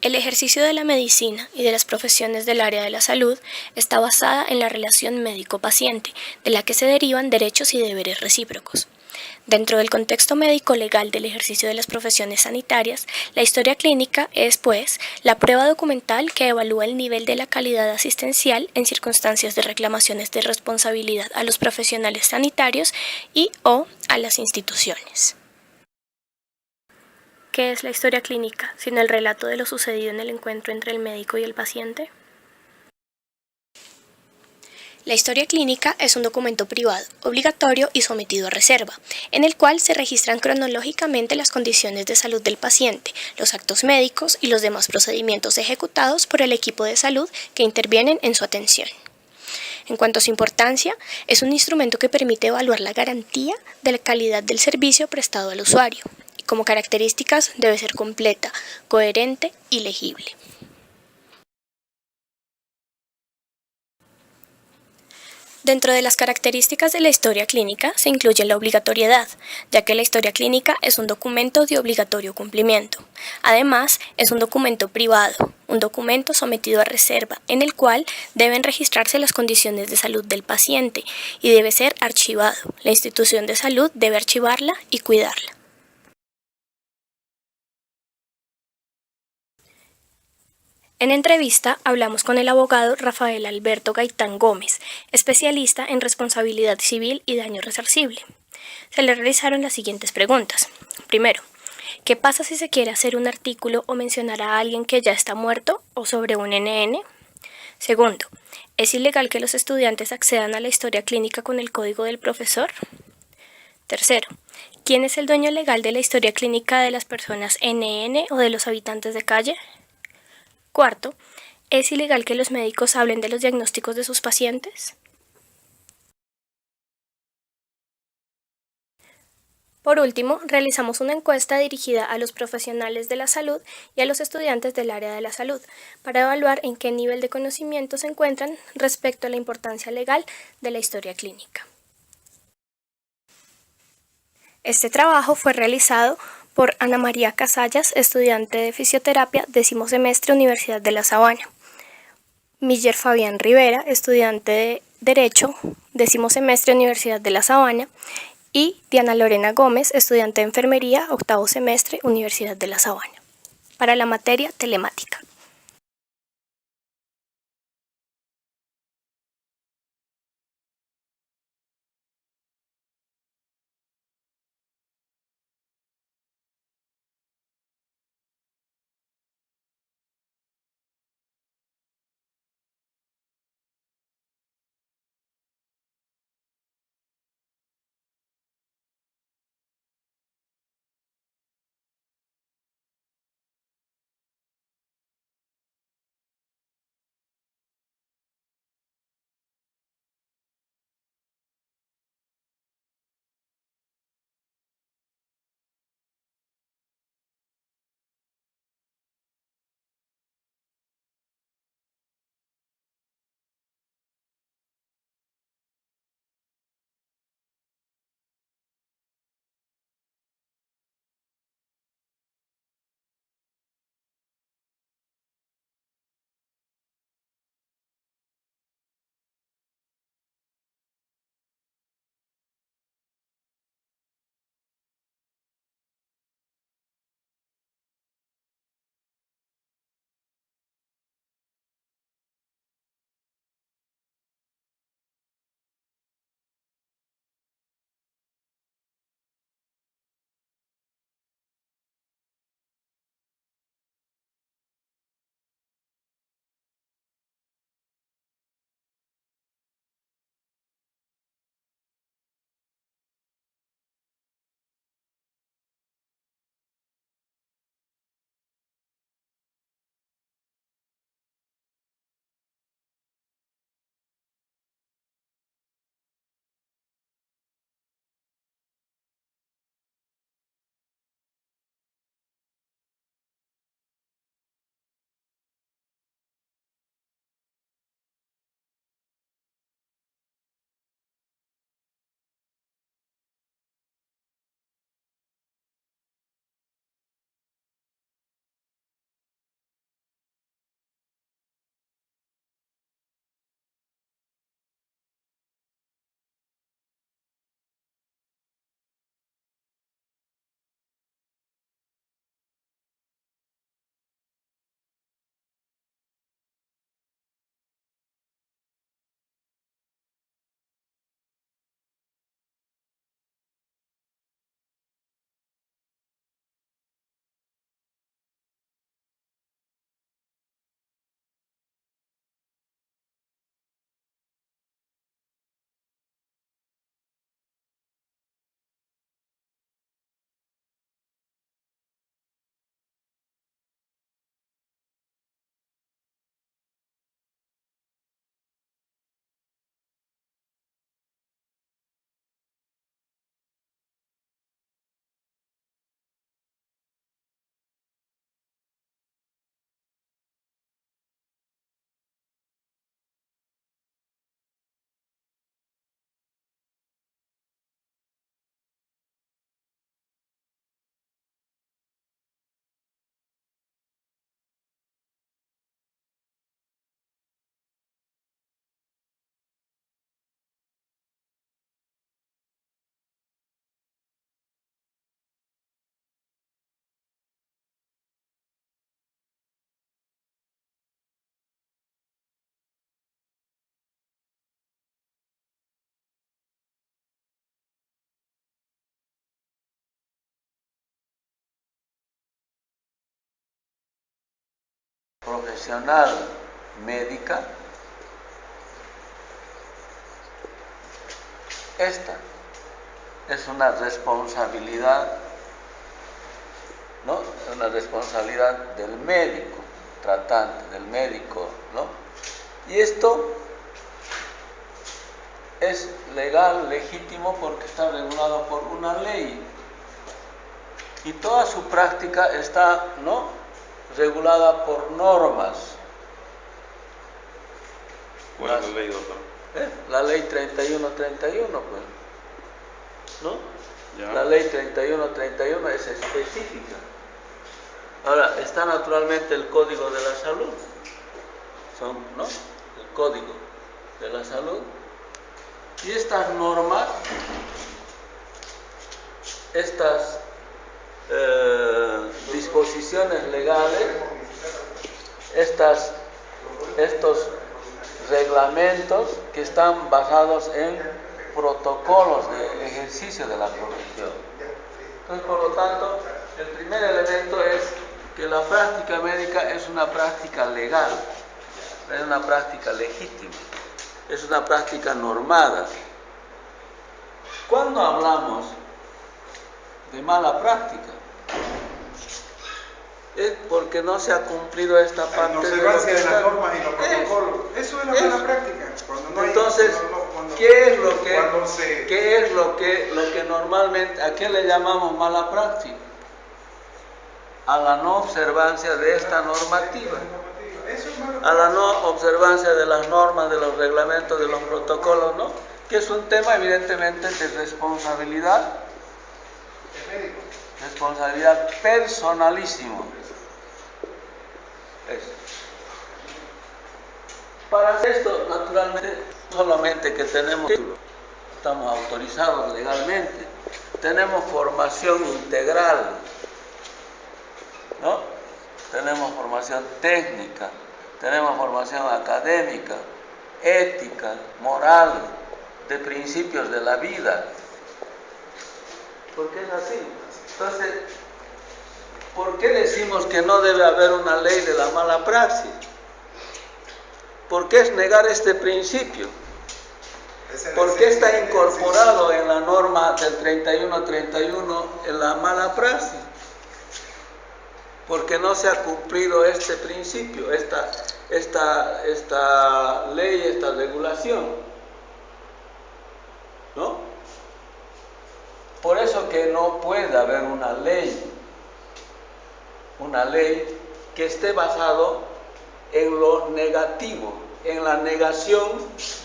El ejercicio de la medicina y de las profesiones del área de la salud está basada en la relación médico-paciente, de la que se derivan derechos y deberes recíprocos. Dentro del contexto médico-legal del ejercicio de las profesiones sanitarias, la historia clínica es, pues, la prueba documental que evalúa el nivel de la calidad asistencial en circunstancias de reclamaciones de responsabilidad a los profesionales sanitarios y/o a las instituciones. ¿Qué es la historia clínica, sino el relato de lo sucedido en el encuentro entre el médico y el paciente? La historia clínica es un documento privado, obligatorio y sometido a reserva, en el cual se registran cronológicamente las condiciones de salud del paciente, los actos médicos y los demás procedimientos ejecutados por el equipo de salud que intervienen en su atención. En cuanto a su importancia, es un instrumento que permite evaluar la garantía de la calidad del servicio prestado al usuario. Y como características debe ser completa, coherente y legible. Dentro de las características de la historia clínica se incluye la obligatoriedad, ya que la historia clínica es un documento de obligatorio cumplimiento. Además, es un documento privado, un documento sometido a reserva, en el cual deben registrarse las condiciones de salud del paciente y debe ser archivado. La institución de salud debe archivarla y cuidarla. En entrevista hablamos con el abogado Rafael Alberto Gaitán Gómez, especialista en responsabilidad civil y daño resarcible. Se le realizaron las siguientes preguntas. Primero, ¿qué pasa si se quiere hacer un artículo o mencionar a alguien que ya está muerto o sobre un NN? Segundo, ¿es ilegal que los estudiantes accedan a la historia clínica con el código del profesor? Tercero, ¿quién es el dueño legal de la historia clínica de las personas NN o de los habitantes de calle? Cuarto, ¿es ilegal que los médicos hablen de los diagnósticos de sus pacientes? Por último, realizamos una encuesta dirigida a los profesionales de la salud y a los estudiantes del área de la salud para evaluar en qué nivel de conocimiento se encuentran respecto a la importancia legal de la historia clínica. Este trabajo fue realizado por Ana María Casallas, estudiante de fisioterapia, 10º semestre, Universidad de La Sabana. Miller Fabián Rivera, estudiante de Derecho, 10º semestre, Universidad de La Sabana. Y Diana Lorena Gómez, estudiante de Enfermería, 8º semestre, Universidad de La Sabana, para la materia telemática. profesional médica, esta es una responsabilidad, ¿no? Una responsabilidad del médico tratante, del médico, ¿no? Y esto es legal, legítimo, porque está regulado por una ley. Y toda su práctica está, ¿no?, regulada por normas. ¿Cuál es la ley, doctor? La ley 3131, pues, ¿no? Ya. La ley 3131 es específica. Ahora, está naturalmente el Código de la Salud, ¿no? El Código de la Salud. Y estas normas, estas disposiciones legales, estos reglamentos que están basados en protocolos de ejercicio de la profesión. Entonces, por lo tanto, el primer elemento es que la práctica médica es una práctica legal, es una práctica legítima, es una práctica normada. Cuando hablamos de mala práctica, es porque no se ha cumplido esta parte de observancia de las normas y los protocolos. Eso es la mala Eso. práctica. Cuando no hay, Entonces, cuando ¿qué es lo que, cuando se- qué es lo que normalmente, a qué le llamamos mala práctica? A la no observancia de esta normativa, Eso es mala a la no observancia de las normas, de los reglamentos, de los protocolos, ¿no? Que es un tema evidentemente de responsabilidad, responsabilidad personalísimo. Eso. Para hacer esto, naturalmente, solamente que tenemos título, estamos autorizados legalmente, tenemos formación integral, ¿no? Tenemos formación técnica, tenemos formación académica, ética, moral, de principios de la vida. ¿Por qué es así? Entonces, ¿por qué decimos que no debe haber una ley de la mala praxis? ¿Por qué es negar este principio? ¿Por qué está incorporado en la norma del 3131 en la mala praxis? Porque no se ha cumplido este principio, esta ley, esta regulación, ¿no? Por eso que no puede haber una ley que esté basado en lo negativo, en la negación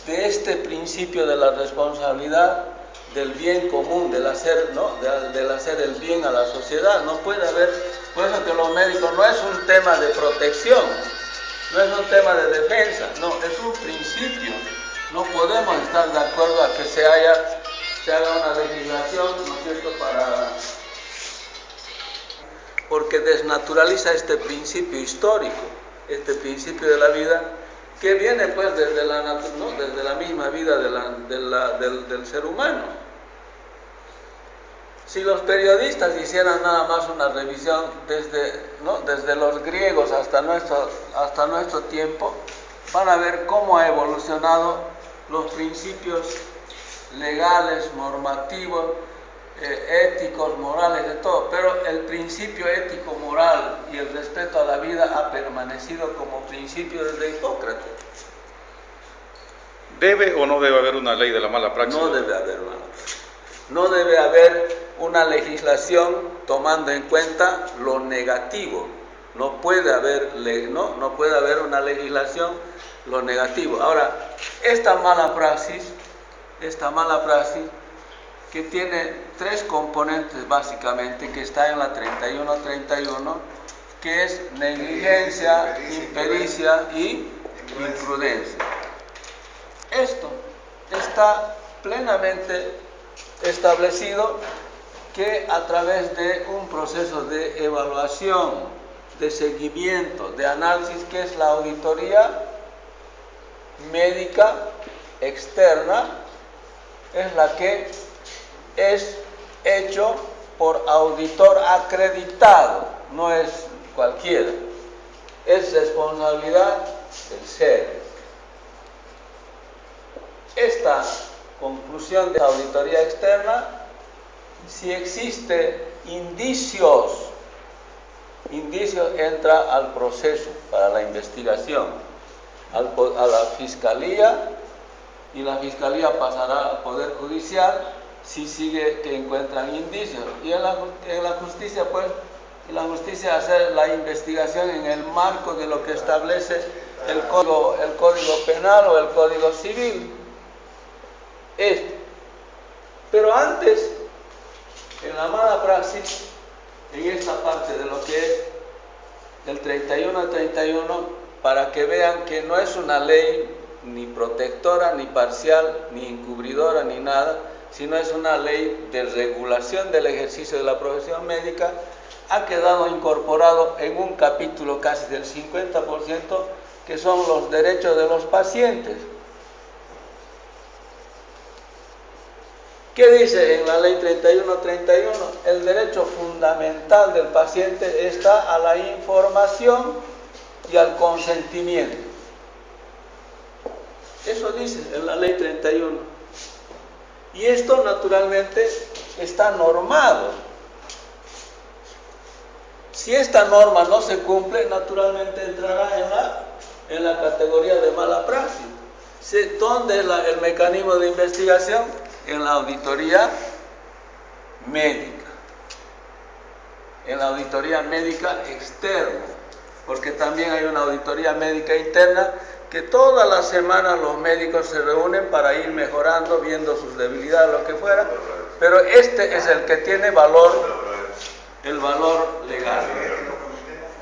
de este principio de la responsabilidad del bien común, del hacer, ¿no?, del hacer el bien a la sociedad. No puede haber, por eso que los médicos no es un tema de protección, no es un tema de defensa, no, es un principio. No podemos estar de acuerdo a que se haga una legislación, ¿no es cierto?, porque desnaturaliza este principio histórico, este principio de la vida, que viene pues desde la misma vida del ser humano. Si los periodistas hicieran nada más una revisión desde los griegos hasta nuestro tiempo, van a ver cómo ha evolucionado los principios legales, normativos, éticos, morales, de todo, pero el principio ético, moral y el respeto a la vida ha permanecido como principio desde Hipócrates. ¿Debe o no debe haber una ley de la mala praxis? No debe haber una. No debe haber una legislación tomando en cuenta lo negativo. No puede haber una legislación lo negativo. Ahora, esta mala praxis que tiene tres componentes básicamente, que está en la 3131, que es negligencia, impericia y imprudencia. Esto está plenamente establecido que a través de un proceso de evaluación, de seguimiento, de análisis, que es la auditoría médica externa, es la que es hecho por auditor acreditado, no es cualquiera. es responsabilidad del ser. Esta conclusión de la auditoría externa, si existe indicios, entra al proceso para la investigación, a la fiscalía, y la fiscalía pasará al Poder Judicial si sigue que encuentran indicios. Y en la justicia, pues, hacer la investigación en el marco de lo que establece el Código Penal o el Código Civil. Pero antes, en la mala praxis, en esta parte de lo que es el 31-31, para que vean que no es una ley ni protectora, ni parcial, ni encubridora, ni nada, sino es una ley de regulación del ejercicio de la profesión médica, ha quedado incorporado en un capítulo casi del 50%, que son los derechos de los pacientes. ¿Qué dice en la ley 31-31? El derecho fundamental del paciente está a la información y al consentimiento. Eso dice en la ley 31. Y esto naturalmente está normado. Si esta norma no se cumple, naturalmente entrará en la categoría de mala praxis. ¿Dónde es el mecanismo de investigación? En la auditoría médica. En la auditoría médica externa. Porque también hay una auditoría médica interna que todas las semanas los médicos se reúnen para ir mejorando, viendo sus debilidades, lo que fuera. Pero este es el que tiene valor, el valor legal.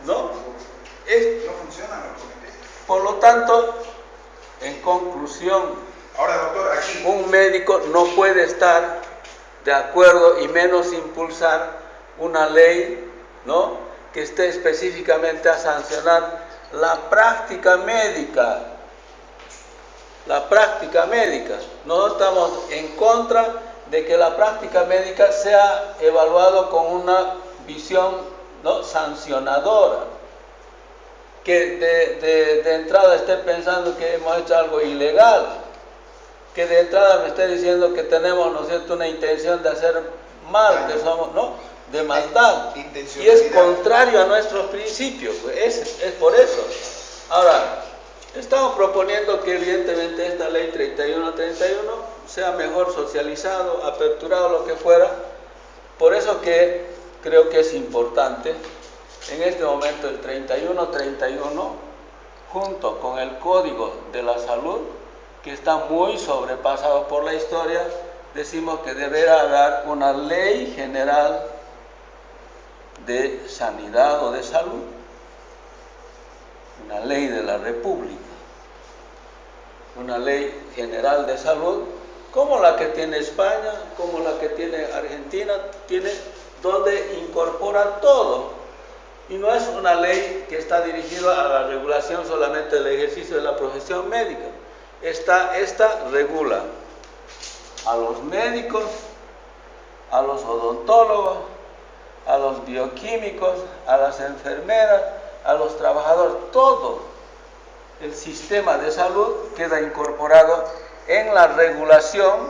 ¿No? No funcionan los comités. Por lo tanto, en conclusión, Ahora, doctor, aquí. un médico no puede estar de acuerdo y menos impulsar una ley, ¿no?, que esté específicamente a sancionar la práctica médica. La práctica médica. No estamos en contra de que la práctica médica sea evaluado con una visión, ¿no?, sancionadora. Que de entrada esté pensando que hemos hecho algo ilegal. Que de entrada me esté diciendo que tenemos, ¿no es cierto?, una intención de hacer mal, que somos, ¿no?, de maldad. Y es contrario a nuestros principios, pues, es por eso. Ahora, estamos proponiendo que evidentemente esta ley 31-31 sea mejor socializado, aperturado, lo que fuera. Por eso que creo que es importante, en este momento el 31-31, junto con el Código de la Salud, que está muy sobrepasado por la historia, decimos que deberá haber una ley general de sanidad o de salud, una ley de la República, una ley general de salud, como la que tiene España, como la que tiene Argentina, donde incorpora todo. Y no es una ley que está dirigida a la regulación solamente del ejercicio de la profesión médica. Esta regula a los médicos, a los odontólogos, a los bioquímicos, a las enfermeras, a los trabajadores. Todo el sistema de salud queda incorporado en la regulación,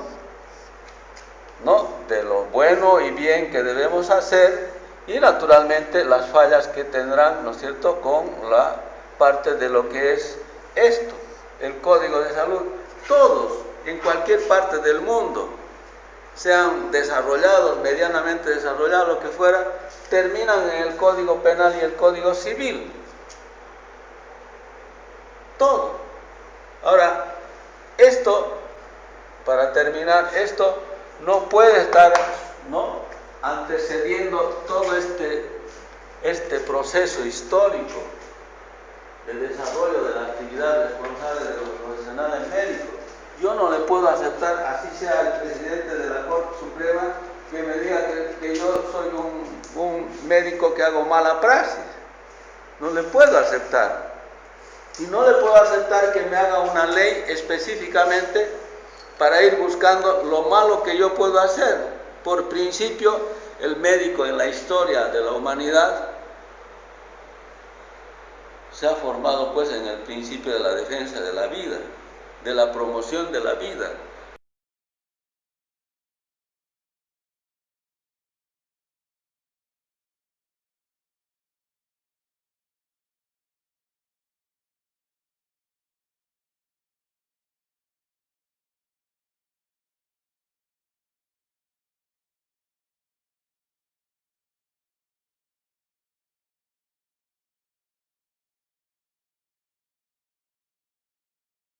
¿no?, de lo bueno y bien que debemos hacer, y naturalmente las fallas que tendrán, ¿no es cierto?, con la parte de lo que es esto, el Código de Salud. Todos, en cualquier parte del mundo, sean desarrollados, medianamente desarrollados, lo que fuera, terminan en el Código Penal y el Código Civil. Todo. Ahora, esto, para terminar, esto no puede estar, ¿no?, antecediendo todo este proceso histórico de desarrollo de la actividad responsable de los profesionales médicos. Yo no le puedo aceptar, así sea el presidente de la Corte Suprema, que me diga que yo soy un médico que hago mala praxis. No le puedo aceptar. Y no le puedo aceptar que me haga una ley específicamente para ir buscando lo malo que yo puedo hacer. Por principio, el médico en la historia de la humanidad se ha formado pues en el principio de la defensa de la vida, de la promoción de la vida.